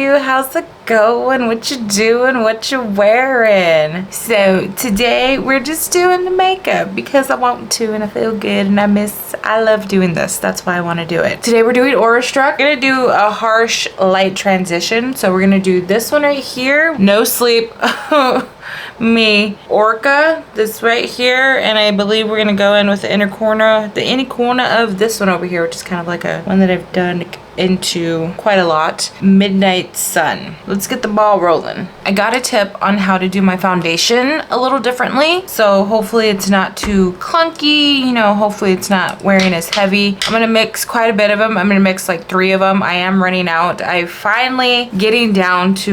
you? How's it going? What you doing? What you wearing? So today we're just doing the makeup because I want to and I feel good and I love doing this. That's why I want to do it. Today we're doing Aura Struck. We're gonna do a harsh light transition. So we're gonna do this one right here. No sleep. Me. Orca, this right here, and I believe we're gonna go in with the inner corner of this one over here, which is kind of like a one that I've done into quite a lot. Midnight Sun. Let's get the ball rolling. I got a tip on how to do my foundation a little differently, so hopefully it's not too clunky, you know, hopefully it's not wearing as heavy. I'm gonna mix quite a bit of them. I'm gonna mix like 3 of them. I am running out. I'm finally getting down to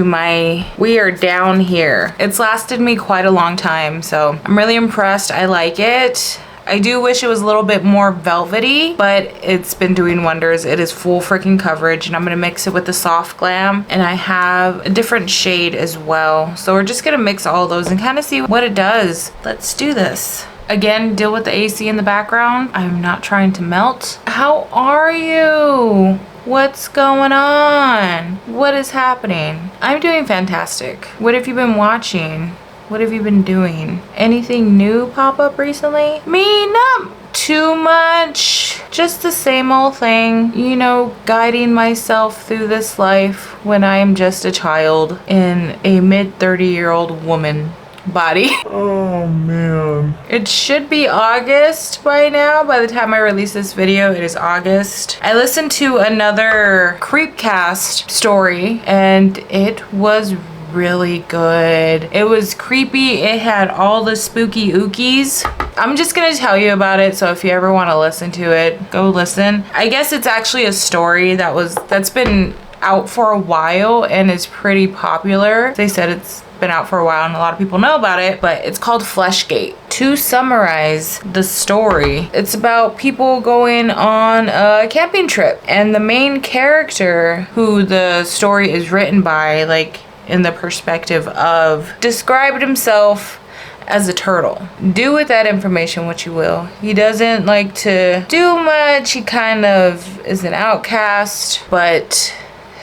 we are down here. It's lasted me quite a long time, so I'm really impressed. I like it. I do wish it was a little bit more velvety, but it's been doing wonders. It is full freaking coverage, and I'm gonna mix it with the Soft Glam, and I have a different shade as well. So we're just gonna mix all those and kind of see what it does. Let's do this. Again, deal with the AC in the background. I'm not trying to melt. How are you? What's going on? What is happening? I'm doing fantastic. What have you been watching? What have you been doing? Anything new pop up recently? Me, not too much. Just the same old thing. You know, guiding myself through this life when I am just a child in a mid-30-year-old woman body. Oh man. It should be August by now. By the time I release this video, it is August. I listened to another Creepcast story and it was really good. It was creepy. It had all the spooky ookies. I'm just gonna tell you about it, so if you ever want to listen to it, go listen. I guess it's actually a story that's been out for a while and is pretty popular. They said it's been out for a while and a lot of people know about it, but it's called Fleshgate. To summarize the story, it's about people going on a camping trip, and the main character who the story is written by, like in the perspective of, described himself as a turtle. Do with that information what you will. He doesn't like to do much. He kind of is an outcast, but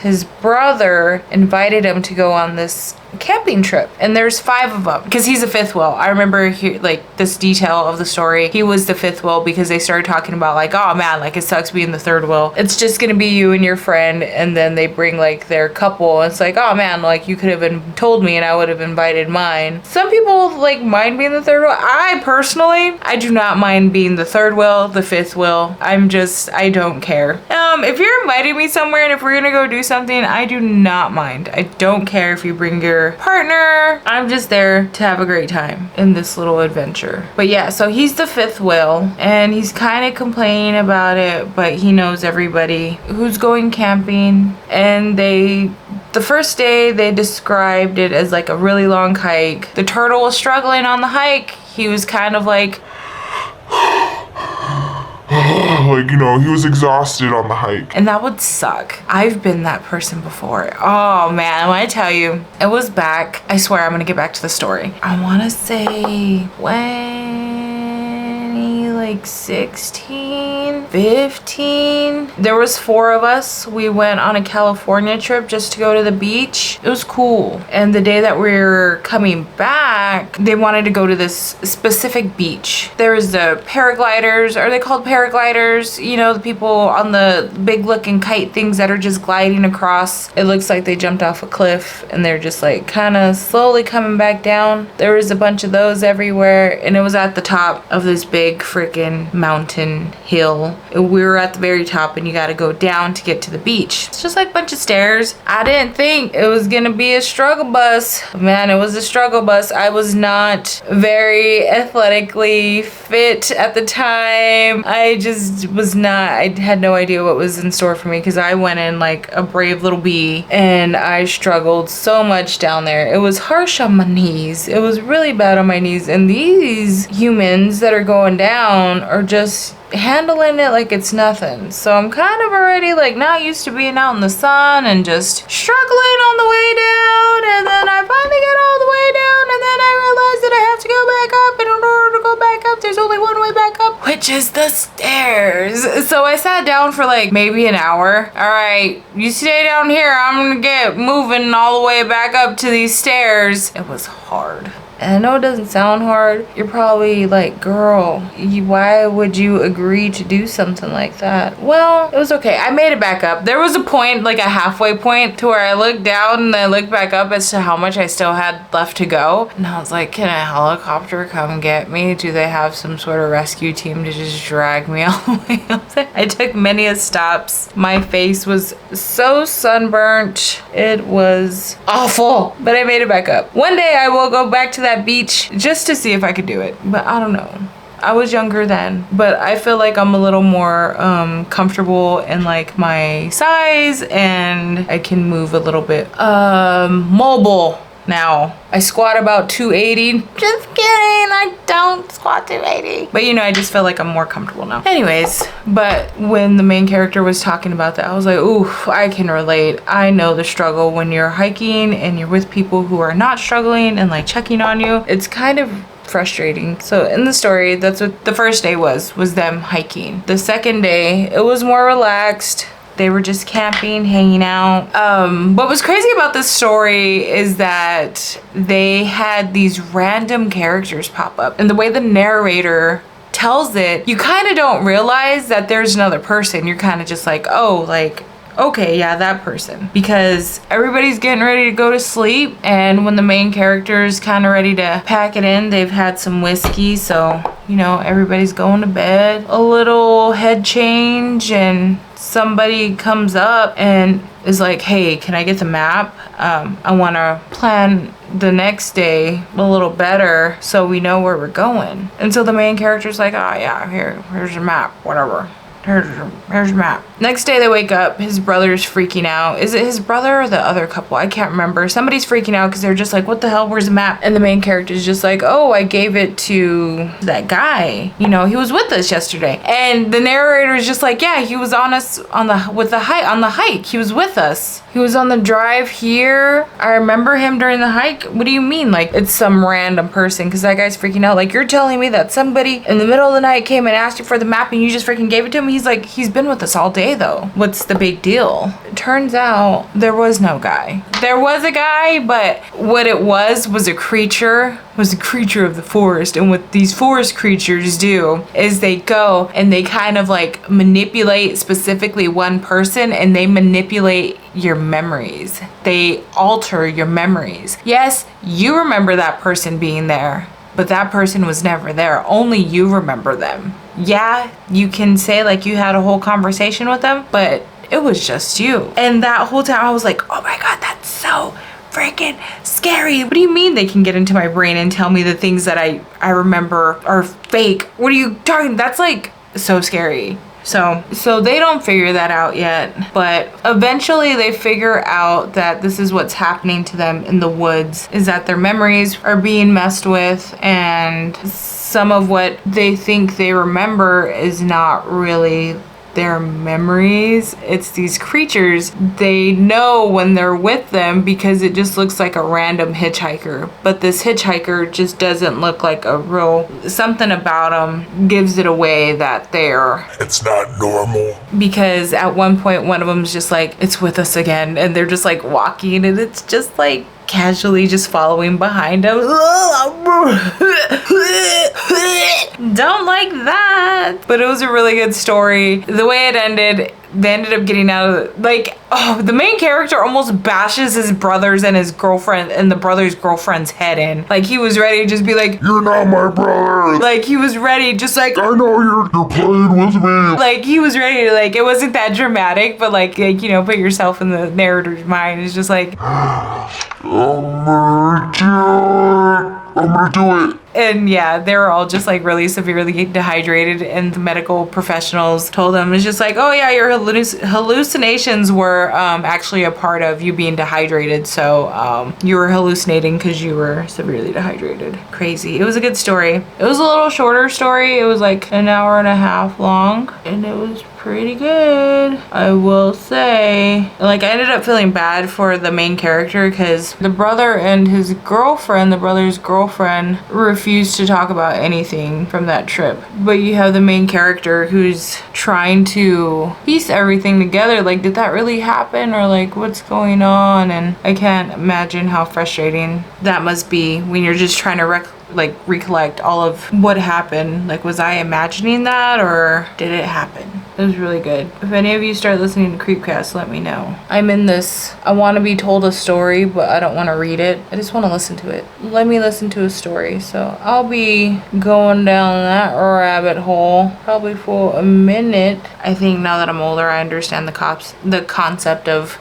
his brother invited him to go on this camping trip, and there's 5 of them because he's a fifth wheel. I remember this detail of the story. He was the 5th wheel because they started talking about like, oh man, like it sucks being the 3rd wheel. It's just gonna be you and your friend, and then they bring like their couple. It's like, oh man, like you could have told me and I would have invited mine. Some people like mind being the 3rd wheel. I personally, I do not mind being the 3rd wheel, the 5th wheel. I don't care. If you're inviting me somewhere and if we're gonna go do something, I do not mind. I don't care if you bring your partner. I'm just there to have a great time in this little adventure. But yeah, so he's the 5th wheel and he's kind of complaining about it, but he knows everybody who's going camping. And the first day they described it as like a really long hike. The turtle was struggling on the hike. He was kind of like like, you know, he was exhausted on the hike. And that would suck. I've been that person before. Oh man, when I tell you, it was back. I swear I'm gonna get back to the story. I wanna say 16, 15. There was 4 of us. We went on a California trip just to go to the beach. It was cool. And the day that we were coming back, they wanted to go to this specific beach. There was the paragliders. Are they called paragliders? You know, the people on the big looking kite things that are just gliding across. It looks like they jumped off a cliff and they're just like kind of slowly coming back down. There was a bunch of those everywhere, and it was at the top of this big freaking mountain hill. We were at the very top and you got to go down to get to the beach. It's just like a bunch of stairs. I didn't think it was gonna be a struggle bus. Man, it was a struggle bus. I was not very athletically fit at the time. I just was not. I had no idea what was in store for me because I went in like a brave little bee and I struggled so much down there. It was harsh on my knees. It was really bad on my knees, and these humans that are going down are just handling it like it's nothing. So I'm kind of already like not used to being out in the sun and just struggling on the way down, and then I finally get all the way down, and then I realize that I have to go back up, and in order to go back up there's only one way back up. which is the stairs. So I sat down for like maybe an hour. All right, you stay down here. I'm gonna get moving all the way back up to these stairs. It was hard. And I know it doesn't sound hard. You're probably like, girl, why would you agree to do something like that? Well, it was okay. I made it back up. There was a point, like a halfway point, to where I looked down and I looked back up as to how much I still had left to go. And I was like, can a helicopter come get me? Do they have some sort of rescue team to just drag me all the way up there? I took many stops. My face was so sunburnt. It was awful. But I made it back up. One day I will go back to that beach just to see if I could do it, but I don't know. I was younger then, but I feel like I'm a little more comfortable in like my size, and I can move a little bit mobile now. I squat about 280. Just kidding, I don't squat 280. But you know, I just feel like I'm more comfortable now. Anyways, but when the main character was talking about that, I was like, ooh, I can relate. I know the struggle when you're hiking and you're with people who are not struggling and like checking on you. It's kind of frustrating. So in the story, that's what the first day was them hiking. The second day, it was more relaxed. They were just camping, hanging out. What was crazy about this story is that they had these random characters pop up. And the way the narrator tells it, you kind of don't realize that there's another person. You're kind of just like, oh, like, okay, yeah, that person. Because everybody's getting ready to go to sleep. And when the main character is kind of ready to pack it in, they've had some whiskey. So, you know, everybody's going to bed. A little head change, and somebody comes up and is like, hey, can I get the map? I want to plan the next day a little better so we know where we're going. And so the main character's like, oh yeah, here's your map, whatever. Here's your map. Next day they wake up, his brother's freaking out. Is it his brother or the other couple? I can't remember. Somebody's freaking out because they're just like, what the hell, where's the map? And the main character's just like, oh, I gave it to that guy. You know, he was with us yesterday. And the narrator is just like, yeah, he was on us on the hike. He was with us. He was on the drive here. I remember him during the hike. What do you mean? Like, it's some random person? Because that guy's freaking out. Like, you're telling me that somebody in the middle of the night came and asked you for the map and you just freaking gave it to him? He's like, he's been with us all day though. What's the big deal? It turns out there was no guy. There was a guy, but what it was a creature. It was a creature of the forest. And what these forest creatures do is they go and they kind of like manipulate specifically one person, and they manipulate your memories. They alter your memories. Yes, you remember that person being there, but that person was never there. Only you remember them. Yeah, you can say like you had a whole conversation with them, but it was just you. And that whole time I was like, oh my God, that's so freaking scary. What do you mean they can get into my brain and tell me the things that I remember are fake? What are you talking? That's like so scary. So they don't figure that out yet, but eventually they figure out that this is what's happening to them in the woods, is that their memories are being messed with, and some of what they think they remember is not really their memories. It's these creatures. They know when they're with them because it just looks like a random hitchhiker. But this hitchhiker just doesn't look like a real... Something about them gives it away that it's not normal. Because at one point, one of them's just like, it's with us again. And they're just like walking, and it's just like casually just following behind them. Don't like that. But it was a really good story. The way it ended, they ended up getting out of the main character almost bashes his brothers and his girlfriend and the brother's girlfriend's head in. Like, he was ready to just be like, you're not my brother. Like, he was ready, just like, I know you're playing with me. Like, he was ready to, like, it wasn't that dramatic, but like, you know, put yourself in the narrator's mind. It's just like, I'm gonna do it. And yeah, they were all just like really severely dehydrated, and the medical professionals told them, it's just like, oh yeah, your hallucinations were actually a part of you being dehydrated. So you were hallucinating because you were severely dehydrated. Crazy. It was a good story. It was a little shorter story. It was like an hour and a half long, and it was pretty good, I will say. Like, I ended up feeling bad for the main character because the brother and his girlfriend, the brother's girlfriend, refused to talk about anything from that trip. But you have the main character who's trying to piece everything together. Like, did that really happen? Or like, what's going on? And I can't imagine how frustrating that must be when you're just trying to recollect all of what happened. Like, was I imagining that or did it happen? It was really good. If any of you start listening to Creepcast, let me know. I'm in this, I want to be told a story, but I don't want to read it. I just want to listen to it. Let me listen to a story. So I'll be going down that rabbit hole probably for a minute. I think now that I'm older, I understand the concept of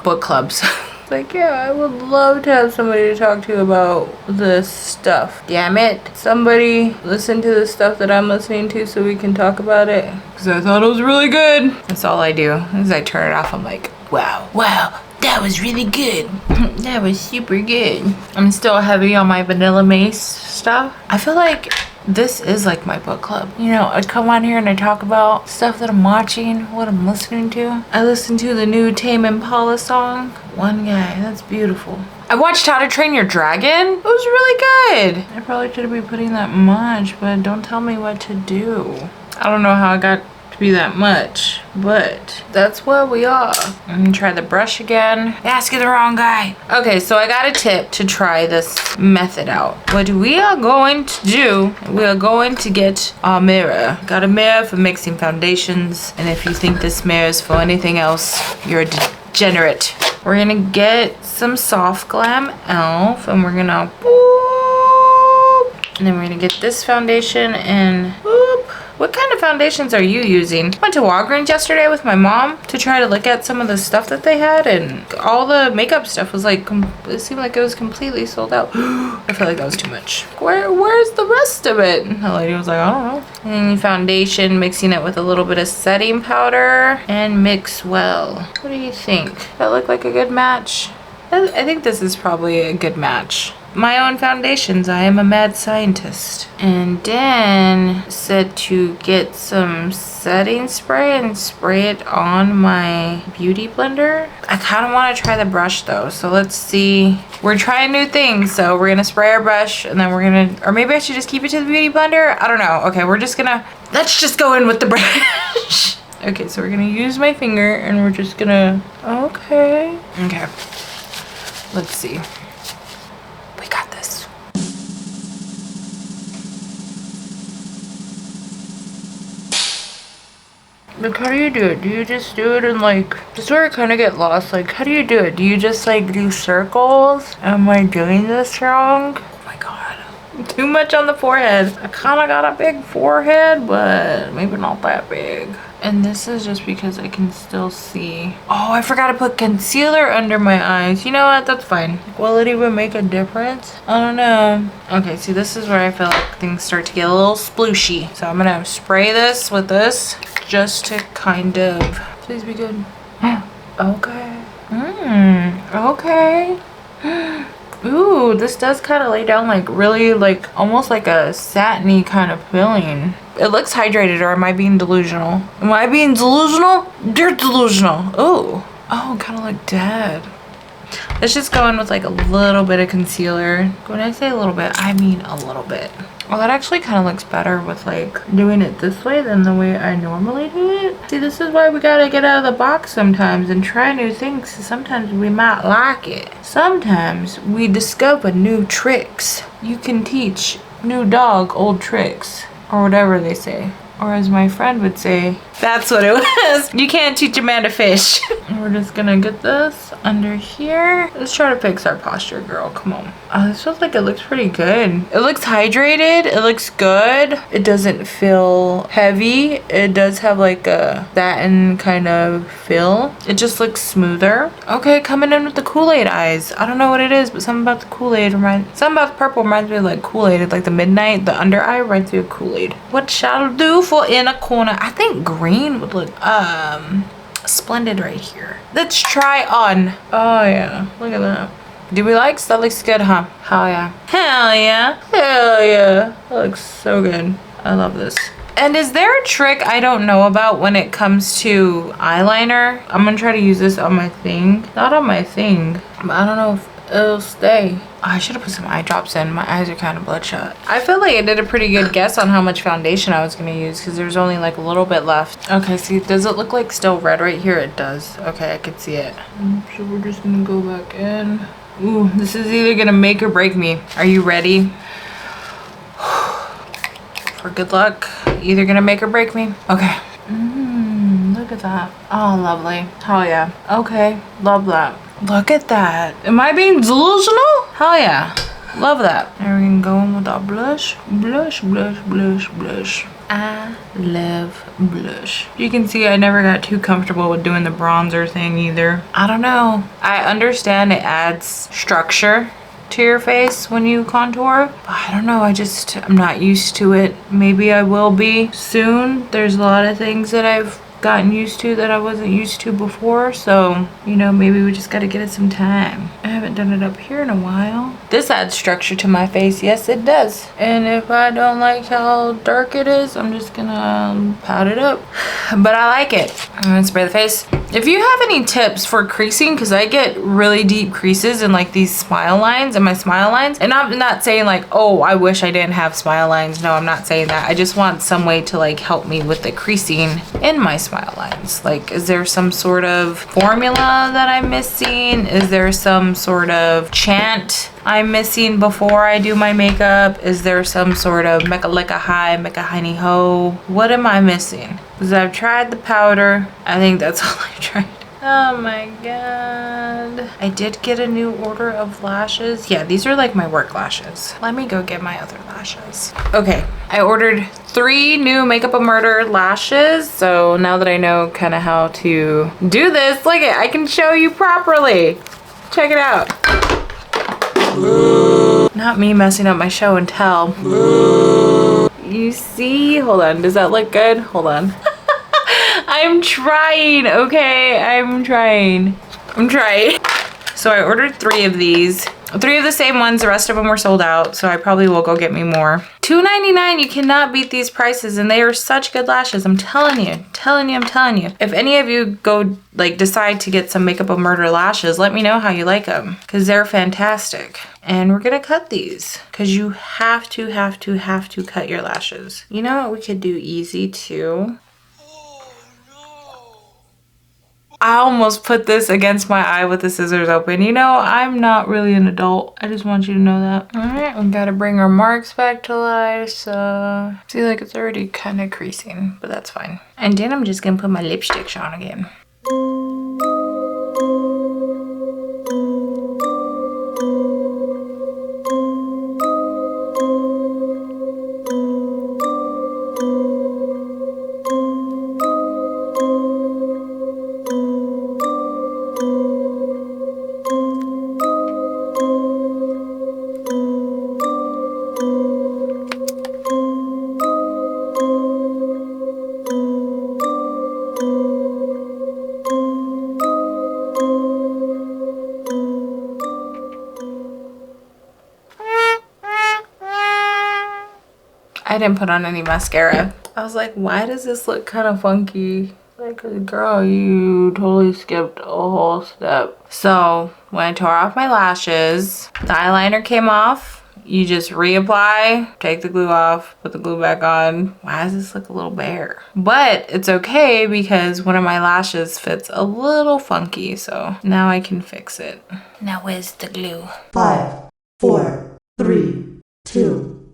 book clubs. Like, yeah, I would love to have somebody to talk to about this stuff. Damn it. Somebody listen to the stuff that I'm listening to so we can talk about it. Because I thought it was really good. That's all I do. As I turn it off, I'm like, wow, that was really good. That was super good. I'm still heavy on my Vanilla Mace stuff. I feel like this is like my book club. You know, I come on here and I talk about stuff that I'm watching, what I'm listening to. I listened to the new Tame Impala song. One guy, that's beautiful. I watched How to Train Your Dragon. It was really good. I probably shouldn't be putting that much, but don't tell me what to do. I don't know how I got to be that much, but that's where we are. I'm gonna try the brush again. Asking the wrong guy. Okay, so I got a tip to try this method out. What we are going to do, we are going to get our mirror. Got a mirror for mixing foundations, and if you think this mirror is for anything else, you're a degenerate. We're gonna get some Soft Glam Elf, and we're gonna boop, and then we're gonna get this foundation and boop. What kind of foundations are you using? I went to Walgreens yesterday with my mom to try to look at some of the stuff that they had, and all the makeup stuff was like, it seemed like it was completely sold out. I feel like that was too much. Where's the rest of it? And the lady was like, I don't know. And foundation, mixing it with a little bit of setting powder and mix well. What do you think? That look like a good match? I think this is probably a good match. My own foundations, I am a mad scientist. And then said to get some setting spray and spray it on my beauty blender. I kind of want to try the brush though, so let's see. We're trying new things, so we're gonna spray our brush and then we're gonna, or maybe I should just keep it to the beauty blender. I don't know. Okay, let's just go in with the brush. Okay, so we're gonna use my finger and we're just gonna, okay. Let's see. We got this. Like, how do you do it? Do you just do it in like, this is where I kind of get lost. Like, how do you do it? Do you just like do circles? Am I doing this wrong? Oh my God. Too much on the forehead. I kind of got a big forehead, but maybe not that big. And this is just because I can still see. Oh, I forgot to put concealer under my eyes. You know what? That's fine. Will it even make a difference? I don't know. Okay, see, this is where I feel like things start to get a little splooshy. So I'm gonna spray this with this just to kind of, please be good. Okay. Okay. Ooh, this does kind of lay down like really like almost like a satiny kind of feeling. It looks hydrated, or am I being delusional? Am I being delusional? You're delusional. Oh, kind of look dead. Let's just go in with like a little bit of concealer. When I say a little bit, I mean a little bit. Well, that actually kind of looks better with like doing it this way than the way I normally do it. See, this is why we gotta get out of the box sometimes and try new things. Sometimes we might like it. Sometimes we discover new tricks. You can teach new dog old tricks, or whatever they say. Or as my friend would say, that's what it was. You can't teach a man to fish. We're just gonna get this under here. Let's try to fix our posture, girl. Come on. This feels like it looks pretty good. It looks hydrated. It looks good. It doesn't feel heavy. It does have like a satin kind of feel. It just looks smoother. Okay, coming in with the Kool-Aid eyes. I don't know what it is, but something about the Kool-Aid something about the purple reminds me of like Kool-Aid. It's like the midnight, the under eye reminds me of Kool-Aid. What shall I do for inner corner? I think green would look splendid right here. Let's try on. Oh yeah, look at that. Do we like? That looks good, huh? Hell yeah. Hell yeah. Hell yeah. That looks so good. I love this. And is there a trick I don't know about when it comes to eyeliner? I'm gonna try to use this on my thing. Not on my thing, but I don't know if it'll stay. I should have put some eye drops in. My eyes are kind of bloodshot. I feel like I did a pretty good guess on how much foundation I was gonna use because there's only like a little bit left. Okay, see, does it look like still red right here? It does. Okay, I can see it. So we're just gonna go back in. Ooh, this is either gonna make or break me. Are you ready? For good luck. Either gonna make or break me. Okay. Look at that. Oh, lovely. Oh yeah. Okay, love that. Look at that. Am I being delusional? Hell yeah. Love that. And we're gonna go in with our blush. Blush, blush, blush, blush. I love blush. You can see I never got too comfortable with doing the bronzer thing either. I don't know. I understand it adds structure to your face when you contour, but I don't know, I'm not used to it. Maybe I will be soon. There's a lot of things that I've gotten used to that I wasn't used to before, so you know, maybe we just got to get it some time. I haven't done it up here in a while. This adds structure to my face. Yes, it does. And if I don't like how dark it is, I'm just gonna pat it up, but I like it. I'm gonna spray the face. If you have any tips for creasing, because I get really deep creases in like these smile lines and my smile lines, and I'm not saying like, oh, I wish I didn't have smile lines. No, I'm not saying that. I just want some way to like help me with the creasing in my smile lines. Like, is there some sort of formula that I'm missing? Is there some sort of chant I'm missing before I do my makeup? Is there some sort of mecca licka high, mecca hiney ho? What am I missing? Because I've tried the powder. I think that's all I tried. Oh my god. I did get a new order of lashes. Yeah, these are like my work lashes. Let me go get my other lashes. Okay, I ordered 3 new Makeup of Murder lashes. So now that I know kind of how to do this, look it, I can show you properly. Check it out. Not me messing up my show and tell. You see? Hold on, does that look good? Hold on. I'm trying, okay? I'm trying. So I ordered 3 of these. 3 of the same ones, the rest of them were sold out, so I probably will go get me more. $2.99, you cannot beat these prices, and they are such good lashes. I'm telling you. If any of you go, like, decide to get some Makeup of Murder lashes, let me know how you like them, because they're fantastic. And we're gonna cut these, because you have to cut your lashes. You know what we could do easy, too? I almost put this against my eye with the scissors open. You know, I'm not really an adult. I just want you to know that. All right, we gotta bring our marks back to life. So, see, like it's already kind of creasing, but that's fine. And then I'm just gonna put my lipstick on again. I didn't put on any mascara. I was like, why does this look kind of funky? Like, girl, you totally skipped a whole step. So when I tore off my lashes, the eyeliner came off. You just reapply, take the glue off, put the glue back on. Why does this look a little bare? But it's okay because one of my lashes fits a little funky, so now I can fix it. Now where's the glue? 5, 4, 3, 2,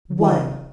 1.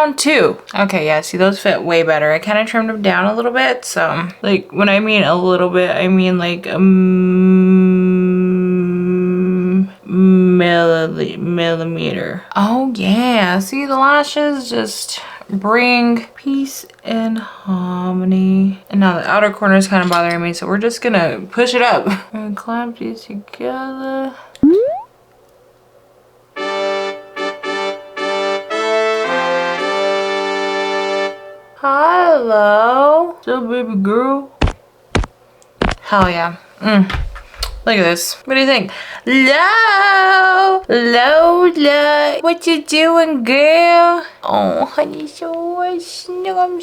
down too. Okay, yeah, see, those fit way better. I kind of trimmed them down a little bit. So, like, when I mean a little bit, I mean like a millimeter. Oh yeah, see, the lashes just bring peace and harmony. And now the outer corner is kind of bothering me, so we're just gonna push it up and clamp these together. Hello, so baby girl. Hell yeah. Look at this. What do you think? Lola, what you doing, girl? Oh, honey, so snugum.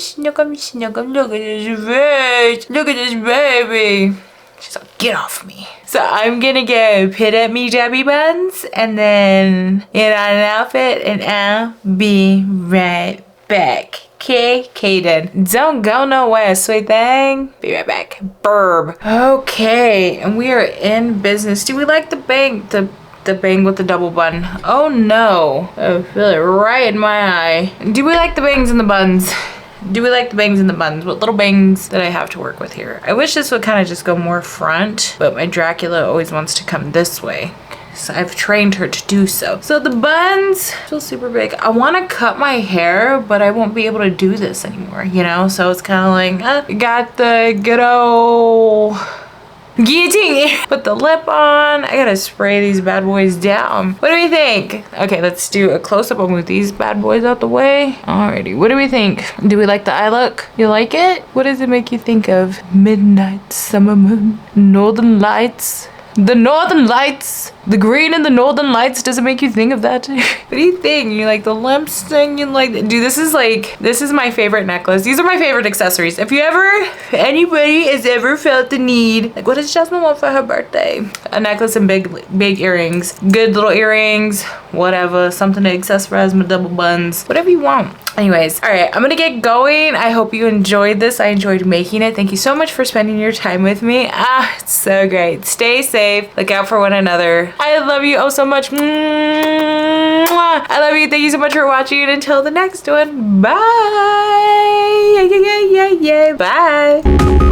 Look at this face. Look at this baby. She's like, get off me. So I'm gonna go put up me Debbie buns and then get on an outfit and I'll be right back. Okay, Kaden, don't go nowhere, sweet thing. Be right back. Burb. Okay, and we are in business. Do we like the bang? The bang with the double bun? Oh no, I feel it right in my eye. Do we like the bangs and the buns? Do we like the bangs and the buns? What little bangs that I have to work with here? I wish this would kind of just go more front, but my Dracula always wants to come this way. So I've trained her to do so. So the buns feel super big. I want to cut my hair, but I won't be able to do this anymore, you know? So it's kind of like, got the good old guillotine. Put the lip on. I gotta spray these bad boys down. What do we think? Okay, let's do a close-up. I'll move these bad boys out the way. Alrighty, what do we think? Do we like the eye look? You like it? What does it make you think of? Midnight summer moon, northern lights. The northern lights, the green in the northern lights, does it make you think of that? What do you think? You like the limps thing? You like, dude, this is my favorite necklace. These are my favorite accessories. If anybody has ever felt the need, like, what does Jasmine want for her birthday? A necklace and big earrings, good little earrings, whatever, something to accessorize my double buns, whatever you want. Anyways, all right, I'm gonna get going. I hope you enjoyed this. I enjoyed making it. Thank you so much for spending your time with me. It's so great. Stay safe. Look out for one another. I love you oh so much. Mwah. I love you. Thank you so much for watching. Until the next one. Bye. Yeah. Bye.